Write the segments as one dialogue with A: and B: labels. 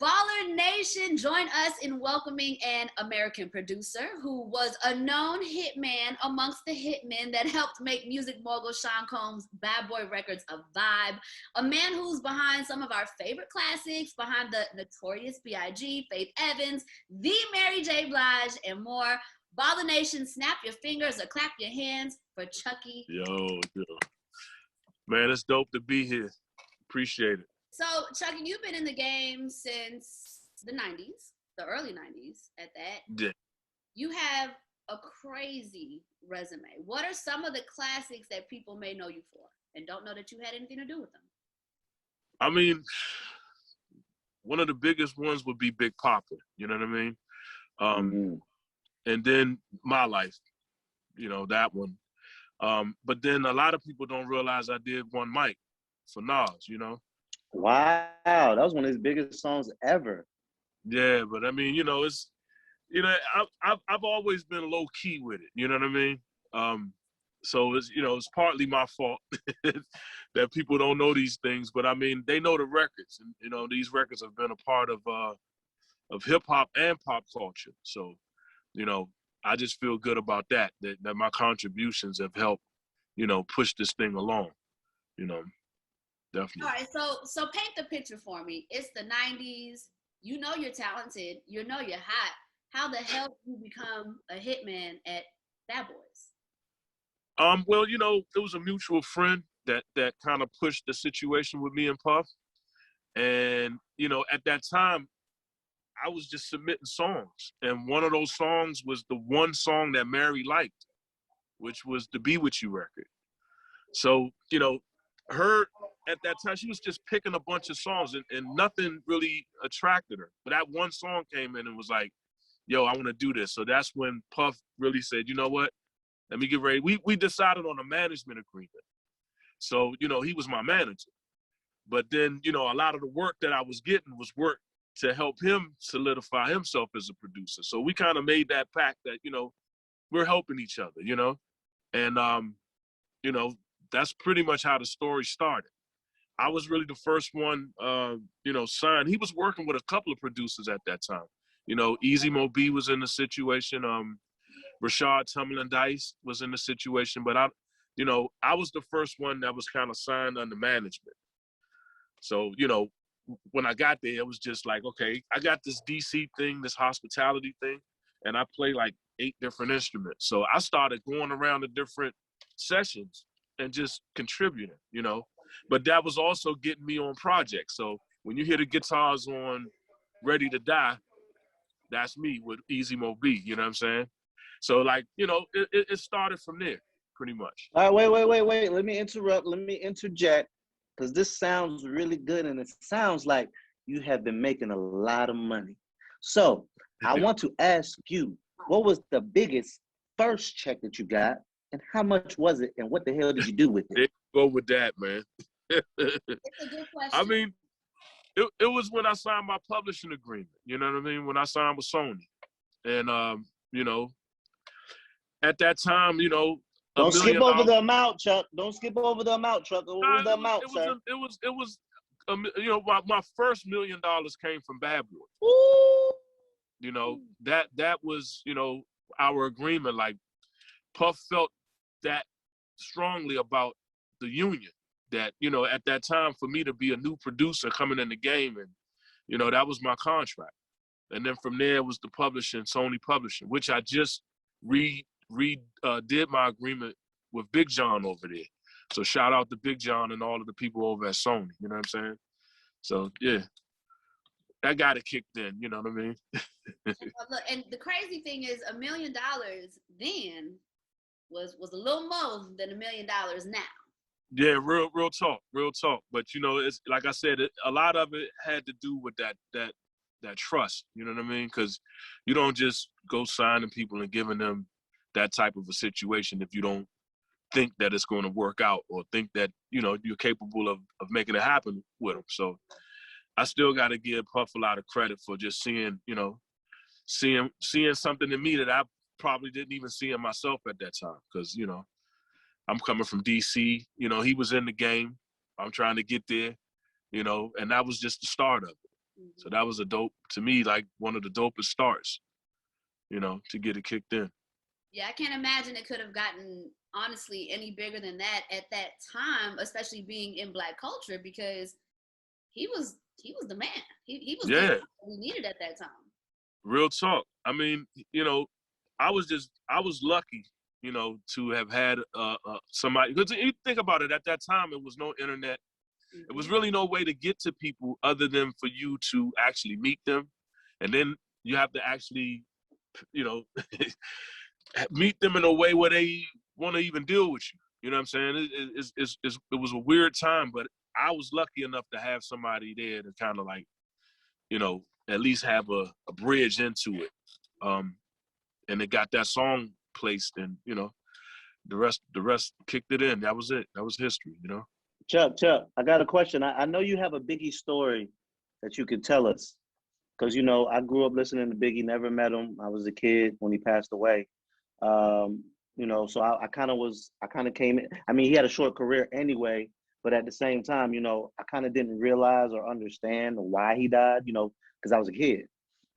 A: Baller Nation, join us in welcoming an American producer who was a known hitman amongst the hitmen that helped make music mogul Sean Combs' Bad Boy Records a vibe. A man who's behind some of our favorite classics, behind the Notorious B.I.G., Faith Evans, the Mary J. Blige, and more. Baller Nation, snap your fingers or clap your hands for Chucky.
B: Yo. Man, it's dope to be here. Appreciate it.
A: So, Chucky, you've been in the game since the 90s, the early 90s at that.
B: Yeah.
A: You have a crazy resume. What are some of the classics that people may know you for and don't know that you had anything to do with them?
B: I mean, one of the biggest ones would be Big Papa, you know what I mean? And then My Life, that one. But then a lot of people don't realize I did One Mic for Nas,
C: Wow, that was one of his biggest songs ever.
B: Yeah, but I mean, it's, I've always been low key with it. You know what I mean? So it's, it's partly my fault that people don't know these things. But I mean, they know the records, and these records have been a part of hip hop and pop culture. So, I just feel good about that my contributions have helped, push this thing along. Definitely.
A: All right, so paint the picture for me. It's the 90s. You know you're talented. You know you're hot. How the hell did you become a hitman at Bad Boys?
B: Well, it was a mutual friend that kind of pushed the situation with me and Puff. And, at that time, I was just submitting songs. And one of those songs was the one song that Mary liked, which was the Be With You record. So, her at that time, she was just picking a bunch of songs and nothing really attracted her. But that one song came in and was like, yo, I want to do this. So that's when Puff really said, you know what? Let me get ready. We decided on a management agreement. So, he was my manager. But then, a lot of the work that I was getting was work to help him solidify himself as a producer. So we kind of made that pact that, we're helping each other, And, that's pretty much how the story started. I was really the first one, signed. He was working with a couple of producers at that time. Easy Mo B was in the situation. Rashad Tumlin Dice was in the situation. But I was the first one that was kind of signed under management. So, when I got there, it was just like, okay, I got this DC thing, this hospitality thing, and I play like 8 different instruments. So I started going around to different sessions and just contributing, But that was also getting me on projects. So when you hear the guitars on Ready to Die, that's me with Easy Mo B, you know what I'm saying? So like, it started from there pretty much.
C: All right, wait. Let me interject, because this sounds really good and it sounds like you have been making a lot of money. So I want to ask you, what was the biggest first check that you got? And how much was it, and what the hell did you do with it?
B: Go with that, man.
A: It's a good question.
B: I mean, it was when I signed my publishing agreement. You know what I mean? When I signed with Sony, and at that time,
C: don't skip over the amount, Chuck. Don't skip over the amount, Chuck. What was the amount, sir?
B: It was my first $1 million came from Bad Boys.
C: Ooh.
B: That was our agreement. Like Puff felt that strongly about the union, that at that time for me to be a new producer coming in the game, and that was my contract. And then from there was the publishing, Sony Publishing, which I just did my agreement with Big John over there. So shout out to Big John and all of the people over at Sony, you know what I'm saying? So yeah, that got it kicked in, you know what I mean?
A: Look, and the crazy thing is $1 million then was a little more than $1 million now.
B: Yeah, real talk. But it's like I said, a lot of it had to do with that trust. You know what I mean? Because you don't just go signing people and giving them that type of a situation if you don't think that it's going to work out or think that you're capable of making it happen with them. So I still got to give Puff a lot of credit for just seeing something in me that I probably didn't even see in myself at that time, because I'm coming from DC. He was in the game. I'm trying to get there, and that was just the start of it. So that was a dope, to me, like one of the dopest starts, you know, to get it kicked in.
A: Yeah, I can't imagine it could have gotten honestly any bigger than that at that time, especially being in Black culture, because he was the man. He was
B: Yeah,
A: what we needed at that time.
B: real talk. I mean, you know, I was lucky, you know, to have had somebody, because you think about it, at that time, it was no internet. It was really no way to get to people other than for you to actually meet them. And then you have to actually, you know, meet them in a way where they want to even deal with you. You know what I'm saying? It was a weird time, but I was lucky enough to have somebody there to kind of like, you know, at least have a bridge into it. And it got that song placed, and, you know, the rest kicked it in. That was it. That was history, you know?
C: Chuck, I got a question. I know you have a Biggie story that you could tell us. Because, you know, I grew up listening to Biggie, never met him. I was a kid when he passed away. You know, so I kind of came in. I mean, he had a short career anyway, but at the same time, you know, I kind of didn't realize or understand why he died, you know, because I was a kid.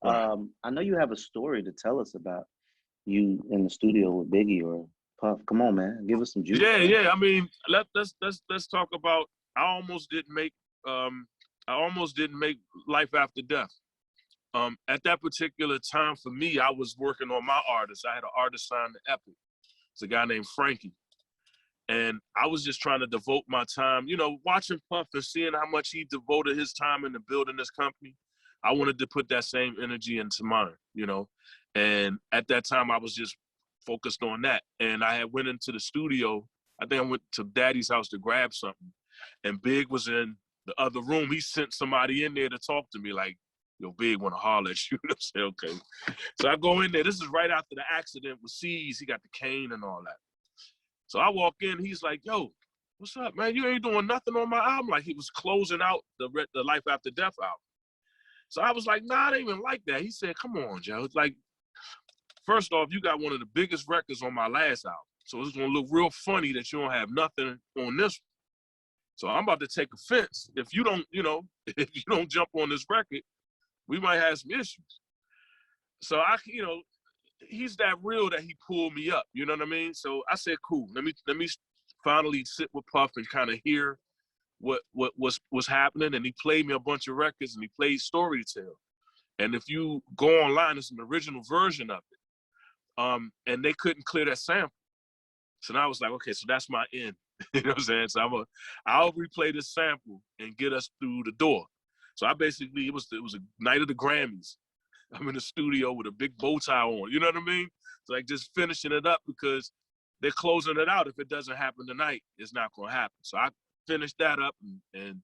B: Right.
C: I know you have a story to tell us about you in the studio with Biggie or Puff. Come on, man, give us some juice.
B: Yeah. I mean, let's talk about. I almost didn't make Life After Death. At that particular time for me, I was working on my artist. I had an artist signed to Epic. It's a guy named Frankie. And I was just trying to devote my time, you know, watching Puff and seeing how much he devoted his time into building this company. I wanted to put that same energy into mine, you know. And at that time, I was just focused on that. And I had went into the studio. I think I went to Daddy's house to grab something. And Big was in the other room. He sent somebody in there to talk to me, like, yo, Big want to holler at you. I said, okay. So I go in there. This is right after the accident with C's. He got the cane and all that. So I walk in. He's like, yo, what's up, man? You ain't doing nothing on my album. Like, he was closing out the Life After Death album. So I was like, nah, I didn't even like that. He said, come on, Joe. It's like, first off, you got one of the biggest records on my last album. So it's going to look real funny that you don't have nothing on this one. So I'm about to take offense. If you don't, you know, if you don't jump on this record, we might have some issues. So you know, he's that real that he pulled me up. You know what I mean? So I said, cool. Let me finally sit with Puff and kind of hear what was happening. And he played me a bunch of records, and he played Storytell. And if you go online, it's an original version of it. And they couldn't clear that sample. So now I was like, okay, so that's my end. You know what I'm saying? So I'll replay this sample and get us through the door. So I basically, it was a night of the Grammys. I'm in the studio with a big bow tie on. You know what I mean? It's like just finishing it up because they're closing it out. If it doesn't happen tonight, it's not going to happen. So I finished that up. And,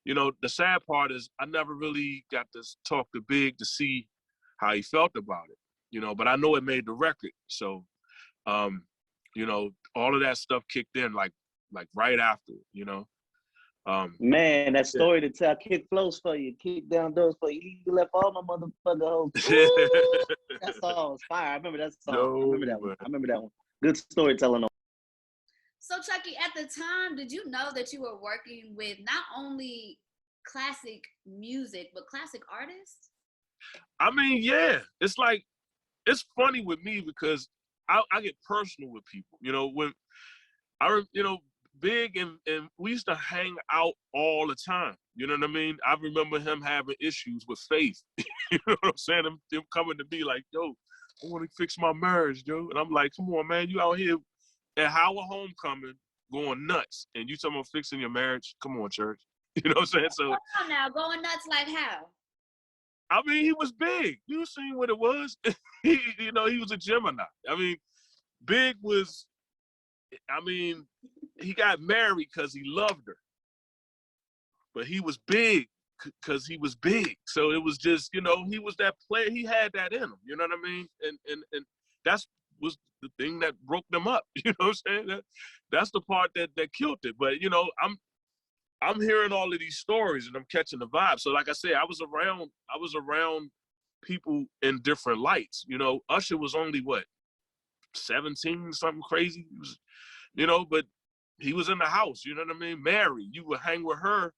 B: you know, the sad part is I never really got to talk to Big to see how he felt about it, you know, but I know it made the record. So, you know, all of that stuff kicked in like right after, you know.
C: Man, that story to tell, kick flows for you, kick down doors for you. You left all my motherfucker hoes. That song was fire. I remember that song.
B: No,
C: I remember that one. Good storytelling.
A: So Chucky, at the time, did you know that you were working with not only classic music, but classic artists?
B: I mean, yeah. It's like, it's funny with me because I get personal with people. You know, when you know, Big and we used to hang out all the time. You know what I mean? I remember him having issues with Faith. You know what I'm saying? Them coming to me like, yo, I want to fix my marriage, yo. And I'm like, come on, man, you out here at Howard Homecoming going nuts, and you talking about fixing your marriage? Come on, church. You know what I'm saying? So
A: come on now, going nuts like how?
B: I mean, he was big. You seen what it was? You know, he was a Gemini. I mean, Big was, I mean, he got married because he loved her. But he was big because he was big. So it was just, you know, he was that player. He had that in him. You know what I mean? And that's was the thing that broke them up. You know what I'm saying? That's the part that killed it. But, you know, I'm hearing all of these stories and I'm catching the vibe. So like I said, I was around people in different lights. You know, Usher was only what, 17, something crazy. He was, you know, but he was in the house, you know what I mean? Mary, you would hang with her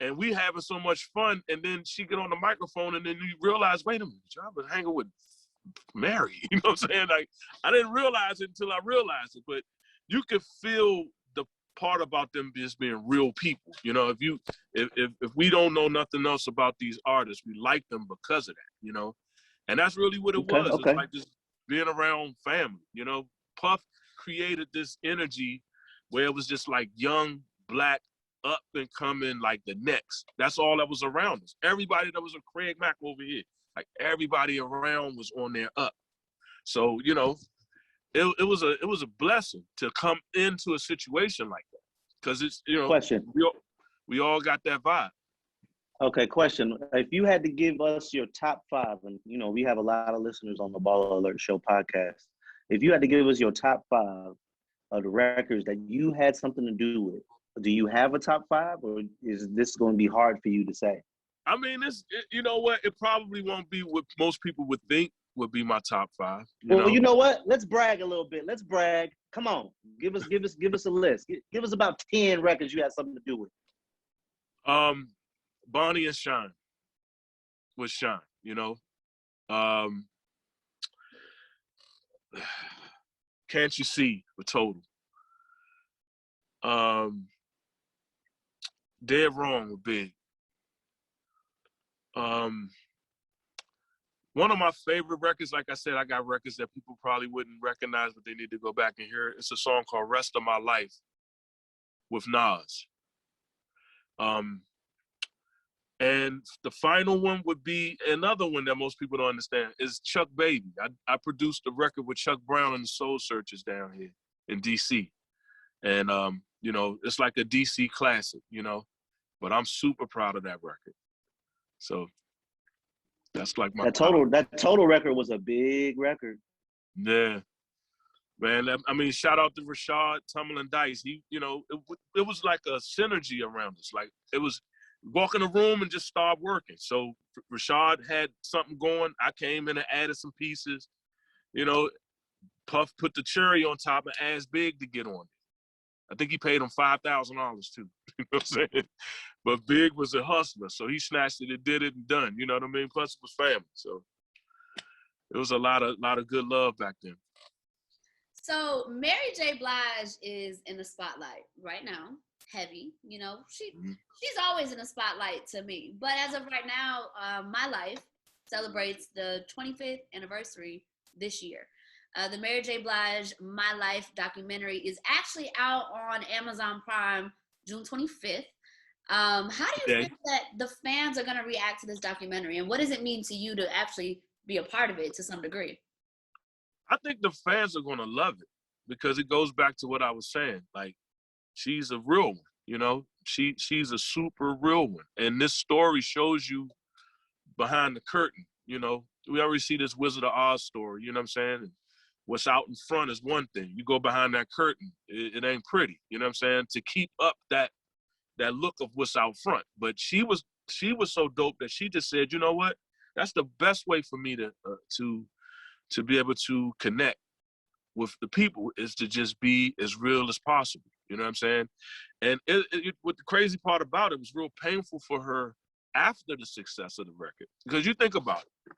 B: and we having so much fun, and then she get on the microphone, and then you realize, wait a minute, I've been hanging with Mary. You know what I'm saying? Like, I didn't realize it until I realized it, but you could feel the part about them just being real people. You know, if we don't know nothing else about these artists, we like them because of that, you know? And that's really what it was.
C: Okay.
B: It's like just being around family, you know? Puff created this energy where it was just like young, black, up and coming, like the next. That's all that was around us. Everybody that was a Craig Mack over here, like everybody around was on their up. So, you know, it was a blessing to come into a situation like that, because it's, you know,
C: Question.
B: we all got that vibe.
C: Okay, question. If you had to give us your top 5, and you know we have a lot of listeners on the Ball Alert Show podcast. If you had to give us your top 5 of the records that you had something to do with, do you have a top 5, or is this going to be hard for you to say?
B: I mean, you know what? It probably won't be what most people would think would be my top 5.
C: You know what? Let's brag a little bit. Let's brag. Come on, give us a list. Give us about 10 records you had something to do with.
B: Bonnie and Shine was Shine. You know, Can't You See with Total. Dead Wrong with Big. One of my favorite records, like I said, I got records that people probably wouldn't recognize, but they need to go back and hear it. It's a song called Rest of My Life with Nas. And the final one would be another one that most people don't understand is Chuck Baby. I produced a record with Chuck Brown and the Soul Searchers down here in DC. And, you know, it's like a DC classic, you know, but I'm super proud of that record. So that's like my
C: that total record was a big record.
B: Yeah, man. I mean, shout out to Rashad Tumbling Dice. He, you know, it was like a synergy around us. Like it was walk in the room and just start working. So Rashad had something going. I came in and added some pieces. You know, Puff put the cherry on top and asked Big to get on it. I think he paid him $5,000 too. You know what I'm saying? But Big was a hustler, so he snatched it and did it and done. You know what I mean? Plus it was family, so it was a lot of good love back then.
A: So Mary J. Blige is in the spotlight right now, heavy. You know, she's always in the spotlight to me. But as of right now, My Life celebrates the 25th anniversary this year. The Mary J. Blige My Life documentary is actually out on Amazon Prime June 25th. How do you think that the fans are going to react to this documentary, and what does it mean to you to actually be a part of it to some degree?
B: I think the fans are going to love it because it goes back to what I was saying. Like, she's a real one, you know? She's a super real one. And this story shows you behind the curtain, you know? We already see this Wizard of Oz story, you know what I'm saying? And what's out in front is one thing. You go behind that curtain, it ain't pretty, you know what I'm saying? To keep up that look of what's out front. But she was so dope that she just said, you know what? That's the best way for me to be able to connect with the people is to just be as real as possible. You know what I'm saying? And what the crazy part about it was real painful for her after the success of the record. Because you think about it,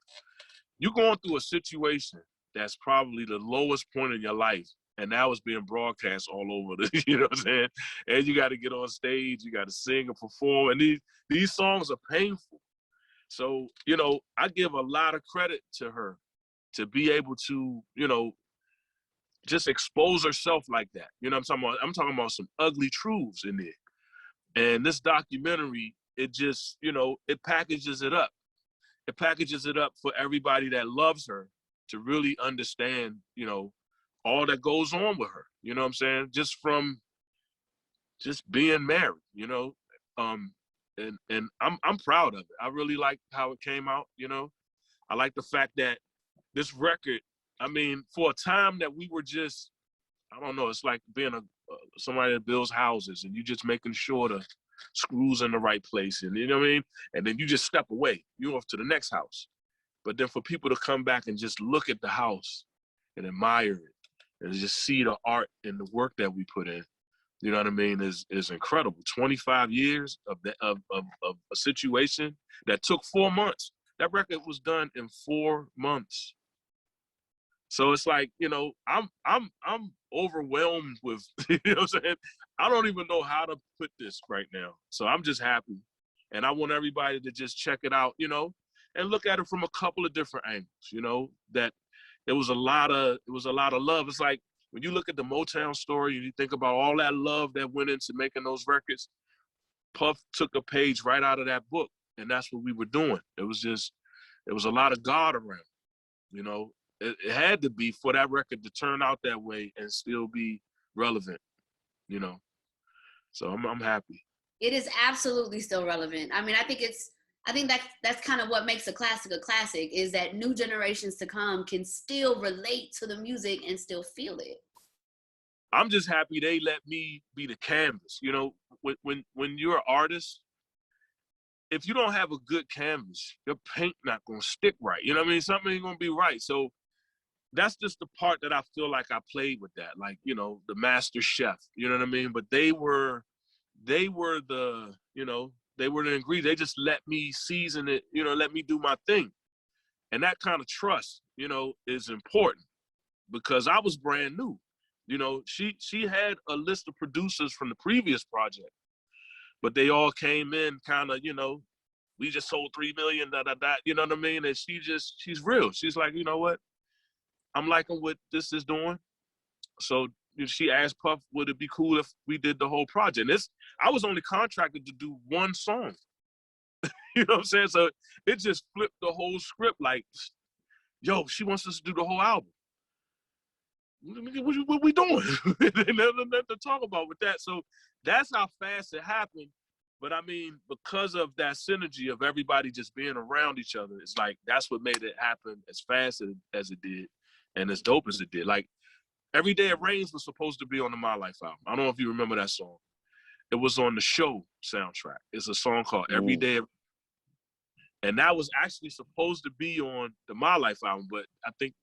B: you're going through a situation that's probably the lowest point in your life, and now it's being broadcast all over the, you know what I'm saying? And you got to get on stage, you got to sing and perform, and these songs are painful. So, you know, I give a lot of credit to her to be able to, you know, just expose herself like that. You know what I'm talking about? I'm talking about some ugly truths in there. And this documentary, it just, you know, it packages it up. It packages it up for everybody that loves her to really understand, you know, all that goes on with her. You know what I'm saying? Just from just being married, you know? And I'm proud of it. I really like how it came out, you know? I like the fact that this record, I mean, for a time that we were just, I don't know, it's like being somebody that builds houses and you just making sure the screws in the right place, and you know what I mean? And then you just step away, you're off to the next house. But then for people to come back and just look at the house and admire it and just see the art and the work that we put in, you know what I mean, is incredible. 25 years of a situation that took 4 months. That record was done in 4 months. So it's like, you know, I'm overwhelmed with, you know what I'm saying? I don't even know how to put this right now. So I'm just happy. And I want everybody to just check it out, you know, and look at it from a couple of different angles, you know, that it was a lot of love. It's like when you look at the Motown story and you think about all that love that went into making those records, Puff took a page right out of that book. And that's what we were doing. It was a lot of God around, you know. It had to be for that record to turn out that way and still be relevant, you know. So I'm happy.
A: It is absolutely still relevant. I mean, I think that's kind of what makes a classic is that new generations to come can still relate to the music and still feel it.
B: I'm just happy they let me be the canvas. You know, when you're an artist, if you don't have a good canvas, your paint not gonna stick right. You know what I mean? Something ain't gonna be right. So that's just the part that I feel like I played with that, like, you know, the master chef, you know what I mean? But they were the, you know, they were the ingredients. They just let me season it, you know, let me do my thing. And that kind of trust, you know, is important because I was brand new. You know, she had a list of producers from the previous project, but they all came in kind of, you know, we just sold 3 million, you know what I mean? And she's real. She's like, you know what? I'm liking what this is doing. So she asked Puff, would it be cool if we did the whole project? I was only contracted to do one song. You know what I'm saying? So it just flipped the whole script like, yo, she wants us to do the whole album. What we doing? Nothing to talk about with that. So that's how fast it happened. But I mean, because of that synergy of everybody just being around each other, it's like, that's what made it happen as fast as it did. And as dope as it did. Like, Every Day It Rains was supposed to be on the My Life album. I don't know if you remember that song. It was on the Show soundtrack. It's a song called Every Day. And that was actually supposed to be on the My Life album, but I think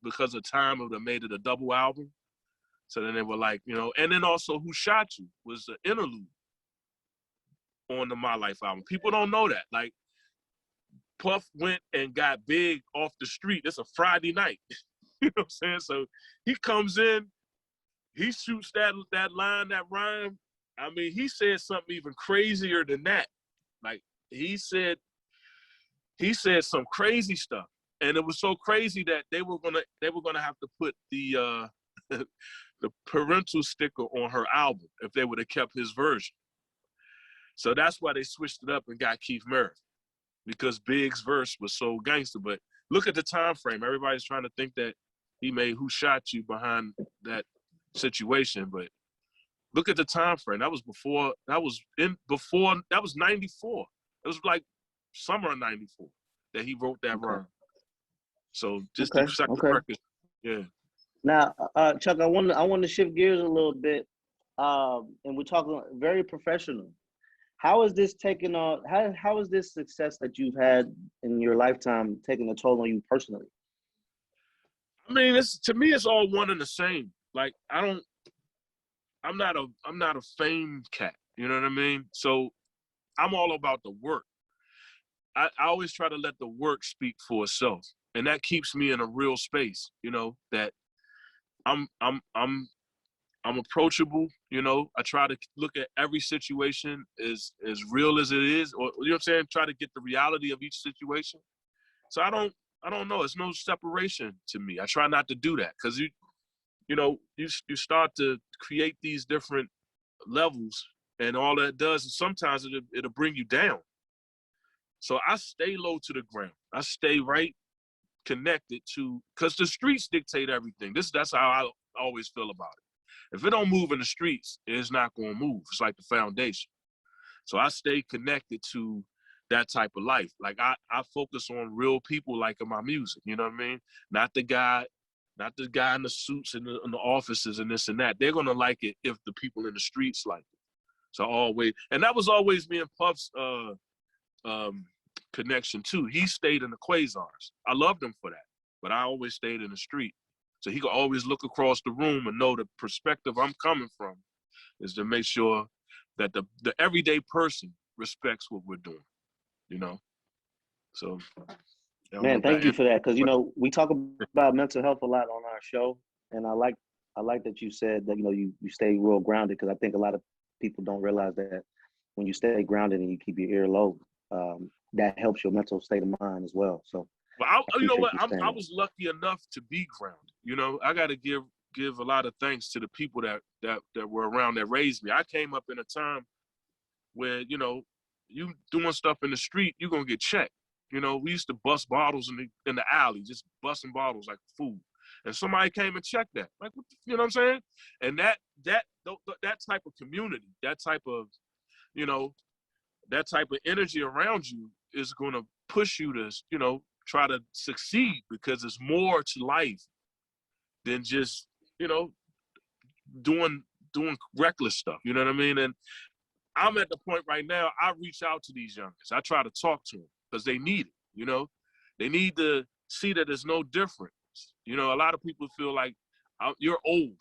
B: because of time, they made it a double album. So then they were like, you know, and then also Who Shot You was an interlude on the My Life album. People don't know that. Like, Puff went and got big off the street. It's a Friday night. You know what I'm saying? So he comes in, he shoots that line, that rhyme. I mean, he said something even crazier than that. Like, he said some crazy stuff. And it was so crazy that they were gonna have to put the the parental sticker on her album if they would have kept his version. So that's why they switched it up and got Keith Merritt, because Big's verse was so gangster. But look at the time frame. Everybody's trying to think that he made Who Shot You behind that situation, but look at the time frame. That was 94. It was like summer of 94 that he wrote that rhyme. So just the second record. Yeah.
C: Now, Chuck, I want to shift gears a little bit, and we're talking very professional. How is this taking on? How is this success that you've had in your lifetime taking a toll on you personally?
B: I mean, to me, it's all one and the same. Like, I'm not a fame cat. You know what I mean? So I'm all about the work. I always try to let the work speak for itself, and that keeps me in a real space. You know, that I'm approachable. You know, I try to look at every situation as real as it is, or, you know what I'm saying? Try to get the reality of each situation. So I don't know. It's no separation to me. I try not to do that, because you start to create these different levels, and all that does is sometimes it'll bring you down. So I stay low to the ground. I stay right connected to, because the streets dictate everything. That's how I always feel about it. If it don't move in the streets, it's not going to move. It's like the foundation. So I stay connected to that type of life. Like, I focus on real people like in my music, you know what I mean? Not the guy in the suits in the offices and this and that. They're gonna like it if the people in the streets like it. So and that was always me and Puff's connection too. He stayed in the Quasars. I loved him for that, but I always stayed in the street. So he could always look across the room and know the perspective I'm coming from is to make sure that the everyday person respects what we're doing, you know? So,
C: Man, thank you for that. Because, you know, we talk about mental health a lot on our show. And I like that you said that, you know, you stay real grounded, because I think a lot of people don't realize that when you stay grounded and you keep your ear low, that helps your mental state of mind as well. So,
B: well, you know what?
C: you
B: I was lucky enough to be grounded. You know, I got to give a lot of thanks to the people that were around that raised me. I came up in a time where, you know, you doing stuff in the street, you're gonna get checked. You know, we used to bust bottles in the alley, just busting bottles like food. And somebody came and checked that. Like, you know what I'm saying? And that type of community, that type of, you know, that type of energy around you is going to push you to, you know, try to succeed, because there's more to life than just, you know, doing reckless stuff. You know what I mean? And I'm at the point right now, I reach out to these youngsters. I try to talk to them because they need it, you know? They need to see that there's no difference. You know, a lot of people feel like you're old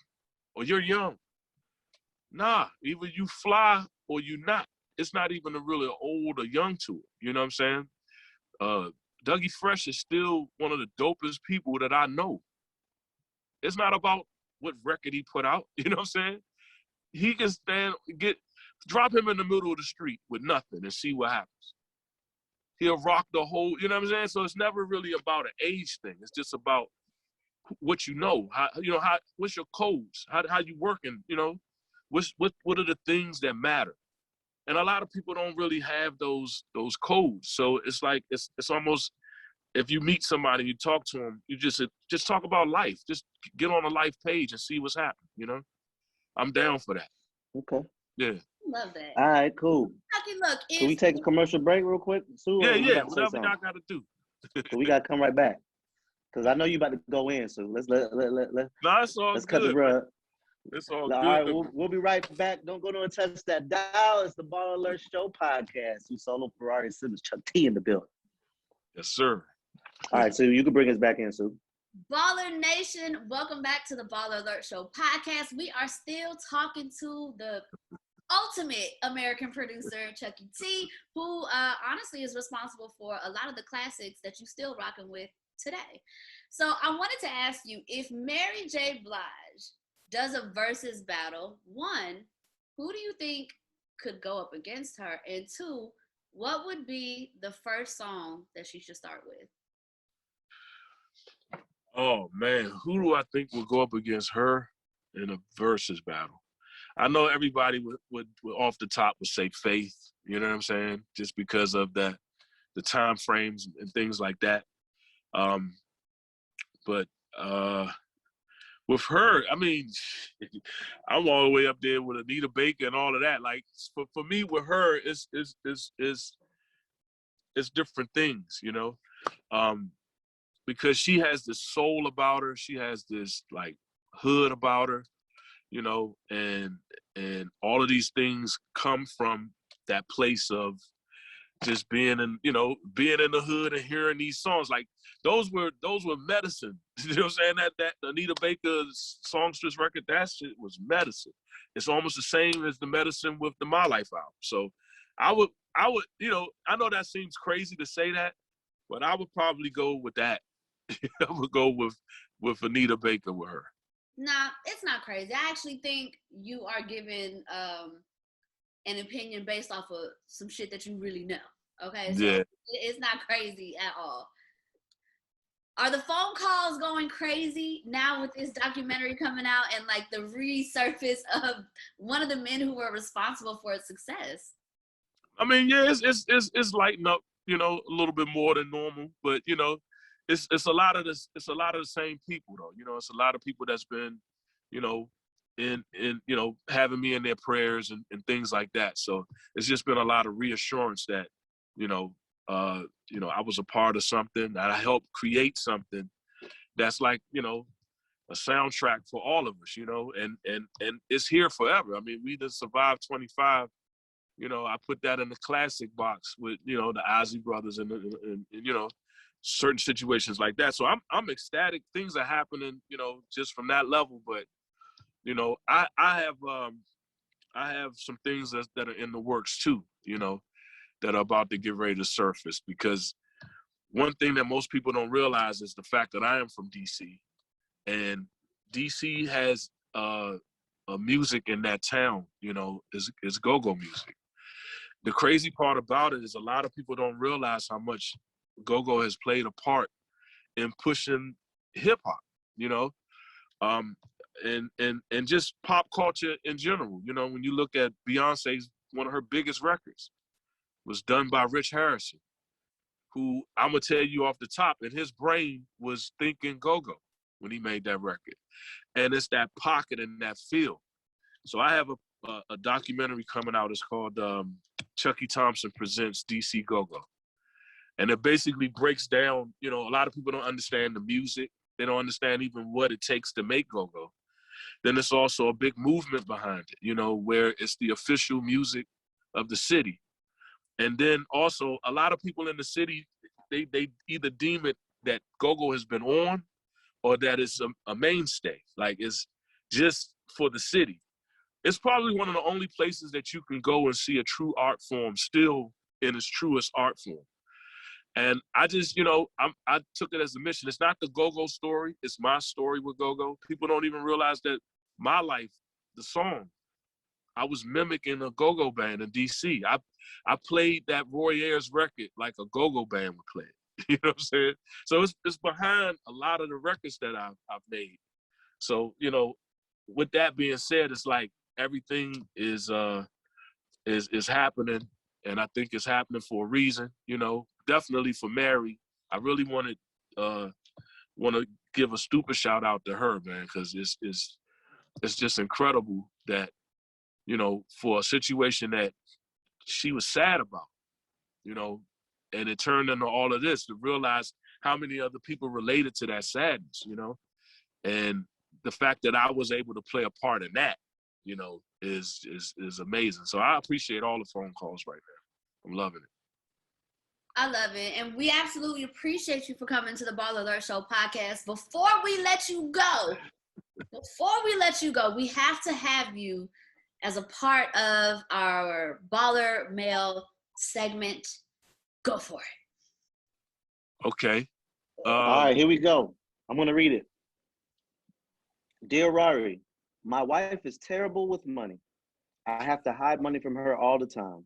B: or you're young. Nah, either you fly or you not. It's not even a really old or young to it. You know what I'm saying? Dougie Fresh is still one of the dopest people that I know. It's not about what record he put out. You know what I'm saying? He can drop him in the middle of the street with nothing and see what happens. He'll rock the whole, you know what I'm saying? So it's never really about an age thing. It's just about what you know. What's your codes? How you working? You know, what are the things that matter? And a lot of people don't really have those codes. So it's like it's almost, if you meet somebody, you talk to them, you just talk about life. Just get on a life page and see what's happening. You know, I'm down for that.
C: Okay.
B: Yeah.
A: Love that.
C: All right, cool.
A: Look,
C: Can we take a commercial break real quick, Sue?
B: Yeah. Whatever y'all got to do.
C: So we got to come right back, because I know you about to go in. So let's
B: No, it's all
C: let's
B: good.
C: cut the rug.
B: It's all
C: All
B: good.
C: right, we'll be right back. Don't go to touch that dial. It's the Ball Alert Show podcast. You Solo Ferrari Simmons, Chuck T in the building.
B: Yes, sir.
C: All right, so you can bring us back in, Sue.
A: Baller Nation, welcome back to the Baller Alert Show podcast. We are still talking to the ultimate American producer, Chucky T, who honestly is responsible for a lot of the classics that you still rocking with today. So I wanted to ask you, if Mary J. Blige does a versus battle, one, who do you think could go up against her? And two, what would be the first song that she should start with?
B: Oh, man. Who do I think will go up against her in a versus battle? I know everybody would off the top would say Faith, you know what I'm saying? Just because of the time frames and things like that. But with her, I mean, I'm all the way up there with Anita Baker and all of that. Like for me, with her, it's different things, you know, because she has this soul about her. She has this like hood about her, you know, and all of these things come from that place of just being in the hood and hearing these songs. Like those were medicine. You know what I'm saying? That Anita Baker's Songstress record, that shit was medicine. It's almost the same as the medicine with the My Life album. So I would, you know, I know that seems crazy to say that, but I would probably go with that. I would go with Anita Baker with her.
A: Nah, it's not crazy. I actually think you are giving an opinion based off of some shit that you really know. Okay, so
B: yeah,
A: it's not crazy at all. Are the phone calls going crazy now with this documentary coming out and like the resurface of one of the men who were responsible for its success?
B: I mean, yeah, it's lighting up, you know, a little bit more than normal, but you know, it's a lot of this. It's a lot of the same people though. You know, it's a lot of people that's been, you know, in you know, having me in their prayers and things like that. So it's just been a lot of reassurance that, you know, I was a part of something, that I helped create something that's like, you know, a soundtrack for all of us, you know, and it's here forever. I mean, we just survived 25. You know, I put that in the classic box with, you know, the Ozzy brothers and you know, certain situations like that. So I'm ecstatic. Things are happening, you know, just from that level. But, you know, I have I have some things that are in the works too, you know, that are about to get ready to surface. Because one thing that most people don't realize is the fact that I am from DC, and DC has a music in that town, you know, is go-go music. The crazy part about it is a lot of people don't realize how much go-go has played a part in pushing hip hop, you know, um, and just pop culture in general. You know, when you look at Beyonce's, one of her biggest records was done by Rich Harrison, who I'm gonna tell you off the top, and his brain was thinking go-go when he made that record. And it's that pocket and that feel. So I have a documentary coming out. It's called Chucky Thompson Presents DC Go-Go. And it basically breaks down, you know, a lot of people don't understand the music. They don't understand even what it takes to make go-go. Then it's also a big movement behind it, you know, where it's the official music of the city. And then also a lot of people in the city, they either deem it that go-go has been on or that it's a mainstay, like it's just for the city. It's probably one of the only places that you can go and see a true art form still in its truest art form. And I just, you know, I took it as a mission. It's not the go-go story. It's my story with go-go. People don't even realize that my life, the song, I was mimicking a go-go band in DC. I played that Roy Ayers record like a go-go band would play it. You know what I'm saying? So it's behind a lot of the records that I've made. So, you know, with that being said, it's like everything is happening, and I think it's happening for a reason, you know. Definitely for Mary. I really want to give a stupid shout out to her, man, because it's just incredible that, you know, for a situation that she was sad about, you know, and it turned into all of this, to realize how many other people related to that sadness, you know, and the fact that I was able to play a part in that, you know, is amazing. So I appreciate all the phone calls right now. I'm loving it.
A: I love it. And we absolutely appreciate you for coming to the Baller Alert Show podcast. Before we let you go, we have to have you as a part of our Baller Mail segment. Go for it.
B: Okay.
C: All right, here we go. I'm going to read it. Dear Rari, my wife is terrible with money. I have to hide money from her all the time.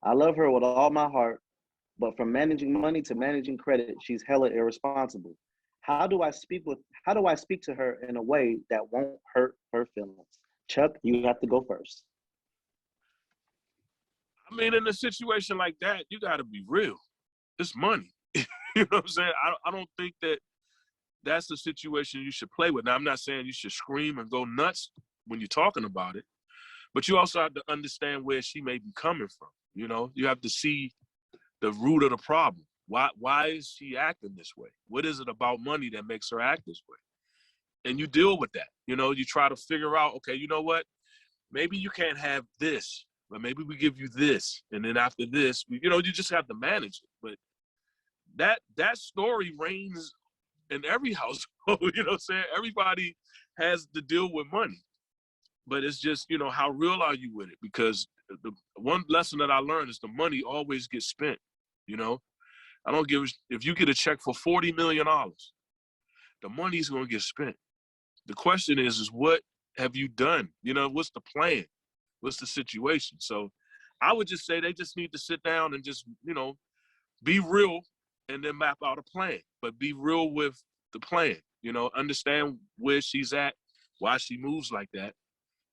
C: I love her with all my heart, but from managing money to managing credit, she's hella irresponsible. How do I speak to her in a way that won't hurt her feelings? Chuck, you have to go first.
B: I mean, in a situation like that, you got to be real. It's money. You know what I'm saying? I don't think that that's the situation you should play with. Now, I'm not saying you should scream and go nuts when you're talking about it, but you also have to understand where she may be coming from. You know, you have to see the root of the problem. Why is she acting this way? What is it about money that makes her act this way? And you deal with that. You know, you try to figure out, okay, you know what? Maybe you can't have this, but maybe we give you this. And then after this, you know, you just have to manage it. But that story reigns in every household. You know what I'm saying? Everybody has to deal with money. But it's just, you know, how real are you with it? Because the one lesson that I learned is the money always gets spent. You know, I don't give, if you get a check for $40 million, the money's going to get spent. The question is what have you done? You know, what's the plan? What's the situation? So I would just say they just need to sit down and just, you know, be real and then map out a plan, but be real with the plan, you know, understand where she's at, why she moves like that,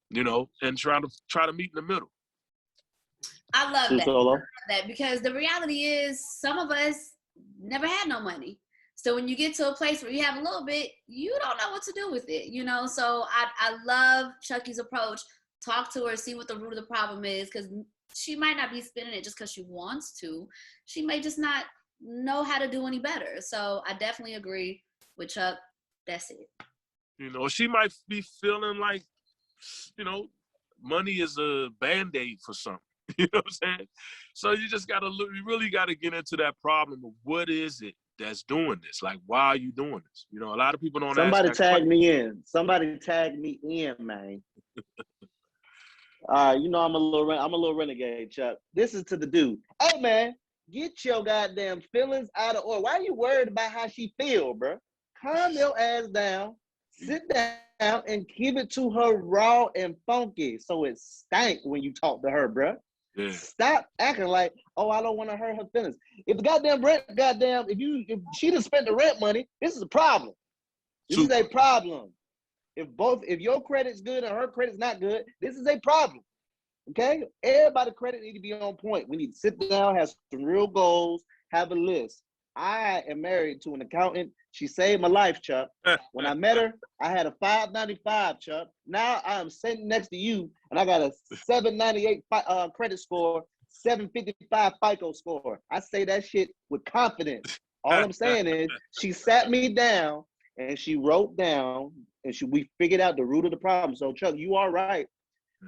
B: you know, and try to meet in the middle.
A: I love that because the reality is some of us never had no money. So when you get to a place where you have a little bit, you don't know what to do with it, you know? So I love Chucky's approach. Talk to her, see what the root of the problem is, because she might not be spending it just because she wants to. She may just not know how to do any better. So I definitely agree with Chuck. That's it.
B: You know, she might be feeling like, you know, money is a Band-Aid for something. You know what I'm saying? So you just got to look, you really got to get into that problem of what is it that's doing this? Like, why are you doing this? You know, a lot of people don't
C: Somebody
B: ask
C: tag me in. Somebody tag me in, man. All right, you know I'm a little renegade, Chuck. This is to the dude. Hey man, get your goddamn feelings out of order. Why are you worried about how she feel, bro? Calm your ass down, sit down, and give it to her raw and funky, so it stank when you talk to her, bro.
B: Yeah.
C: Stop acting like, oh, I don't want to hurt her feelings. If the goddamn rent, if she done spent the rent money, this is a problem. This is a problem. If your credit's good and her credit's not good, this is a problem. Okay? Everybody's credit need to be on point. We need to sit down, have some real goals, have a list. I am married to an accountant. She saved my life, Chuck. When I met her, I had a 595, Chuck. Now I am sitting next to you, and I got a 798 credit score, 755 FICO score. I say that shit with confidence. All I'm saying is she sat me down, and she wrote down, and we figured out the root of the problem. So, Chuck, you are right.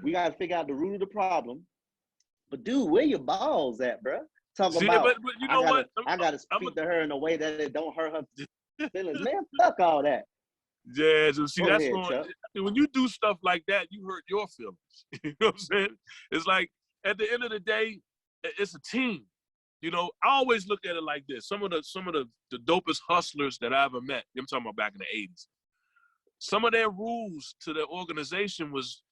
C: We got to figure out the root of the problem. But, dude, where your balls at, bro? Talking about,
B: but you know what?
C: I got to speak to her in a way that it don't hurt her feelings. Man, fuck all that.
B: Yeah, so see,
C: Go ahead, Chuck.
B: When you do stuff like that, you hurt your feelings. You know what I'm saying? It's like, at the end of the day, it's a team. You know, I always look at it like this. Some of the dopest hustlers that I ever met, I'm talking about back in the 80s, some of their rules to their organization was,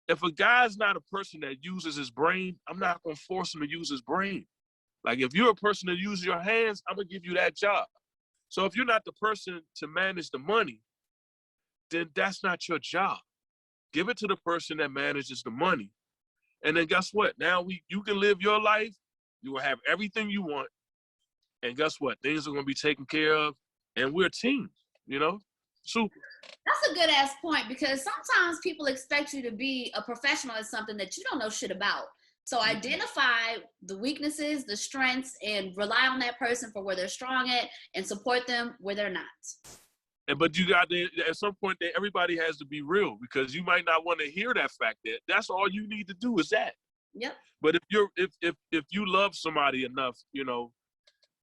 B: if a guy's not a person that uses his brain, I'm not going to force him to use his brain. Like, if you're a person that uses your hands, I'm going to give you that job. So if you're not the person to manage the money, then that's not your job. Give it to the person that manages the money. And then guess what? Now you can live your life. You will have everything you want. And guess what? Things are going to be taken care of. And we're a team, you know? Super.
A: That's a good ass point, because sometimes people expect you to be a professional at something that you don't know shit about. So identify the weaknesses, the strengths, and rely on that person for where they're strong at and support them where they're not.
B: But you got to, at some point, everybody has to be real, because you might not want to hear that fact. That's all you need to do is that.
A: Yep.
B: But if you love somebody enough, you know,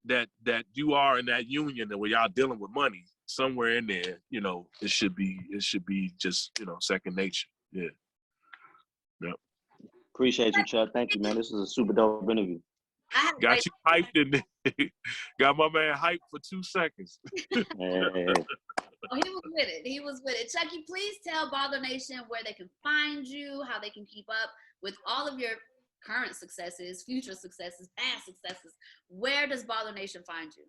B: that you are in that union where y'all dealing with money, somewhere in there, you know, it should be just, you know, second nature. Yeah. Yep.
C: Appreciate you, Chuck. Thank you, man. This is a super dope interview.
B: Got you hyped in there. Got my man hyped for 2 seconds.
C: Hey.
A: Oh, he was with it. He was with it. Chucky, please tell Baller Nation where they can find you, how they can keep up with all of your current successes, future successes, past successes. Where does Baller Nation find you?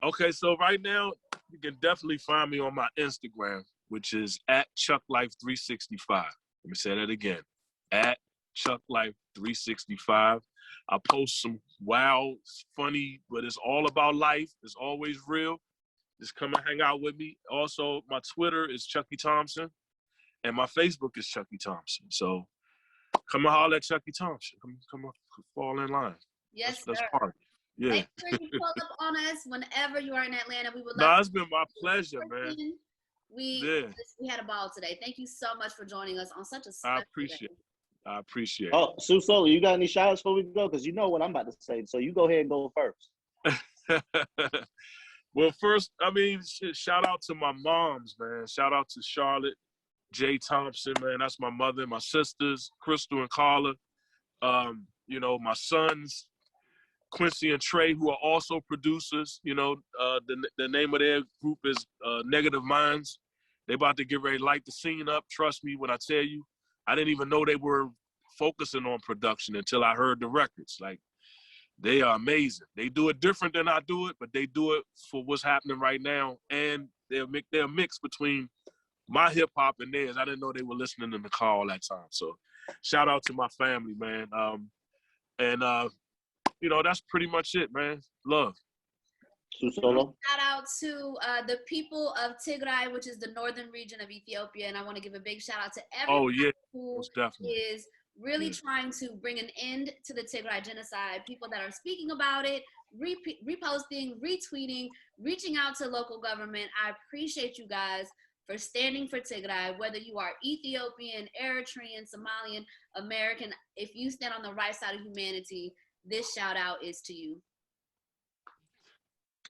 B: Okay, so right now, you can definitely find me on my Instagram, which is @ChuckLife365. Let me say that again, @ChuckLife365. I post some wild, funny, but it's all about life. It's always real. Just come and hang out with me. Also, my Twitter is Chucky Thompson, and my Facebook is Chucky Thompson. So come and holler at Chucky Thompson. Come fall in line.
A: Yes,
B: that's
A: sir.
B: part of it. Yeah.
A: Make sure you pull up on us whenever you are in Atlanta. We would love.
B: No, it's been my pleasure, man.
A: We had a ball today. Thank you so much for joining us on such a special day.
B: I appreciate it.
C: Oh, Sue Solo, you got any shout outs before we go? Because you know what I'm about to say. So you go ahead and go first.
B: Well, first, I mean, shout out to my moms, man. Shout out to Charlotte J. Thompson, man. That's my mother, my sisters, Crystal and Carla. You know, my sons, Quincy and Trey, who are also producers. You know, the name of their group is Negative Minds. They about to get ready to light the scene up. Trust me when I tell you. I didn't even know they were focusing on production until I heard the records. Like, they are amazing. They do it different than I do it, but they do it for what's happening right now. And they're a mix between my hip hop and theirs. I didn't know they were listening in the car all that time. So shout out to my family, man. You know, that's pretty much it, man. Love.
C: Solo.
A: Shout out to the people of Tigray, which is the northern region of Ethiopia, and I want to give a big shout out to everyone who is really trying to bring an end to the Tigray genocide. People that are speaking about it, reposting, retweeting, reaching out to local government. I appreciate you guys for standing for Tigray, whether you are Ethiopian, Eritrean, Somalian, American. If you stand on the right side of humanity, this shout out is to you.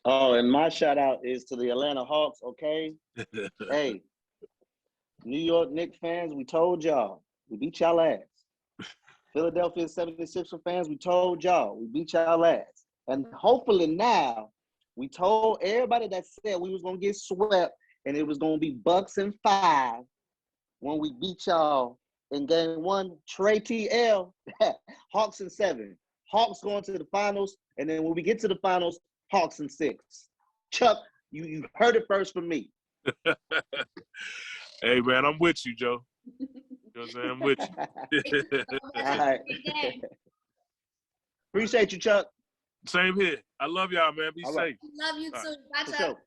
C: Oh, and my shout out is to the Atlanta Hawks, okay? Hey, New York Knicks fans, we told y'all, We beat y'all ass. Philadelphia 76er fans, we told y'all, we beat y'all ass. And hopefully now, we told everybody that said we was going to get swept and it was going to be Bucks in 5 when we beat y'all in game 1. Trey TL, Hawks in 7. Hawks going to the finals. And then when we get to the finals, Hawks in 6. Chuck, you heard it first from me.
B: Hey, man, I'm with you, Joe. You know what I'm saying? I'm with you.
C: All right. Appreciate you, Chuck.
B: Same here. I love y'all, man. Be
C: All
B: safe.
C: right.
A: Love you too. Bye,
C: For
A: Chuck.
C: sure.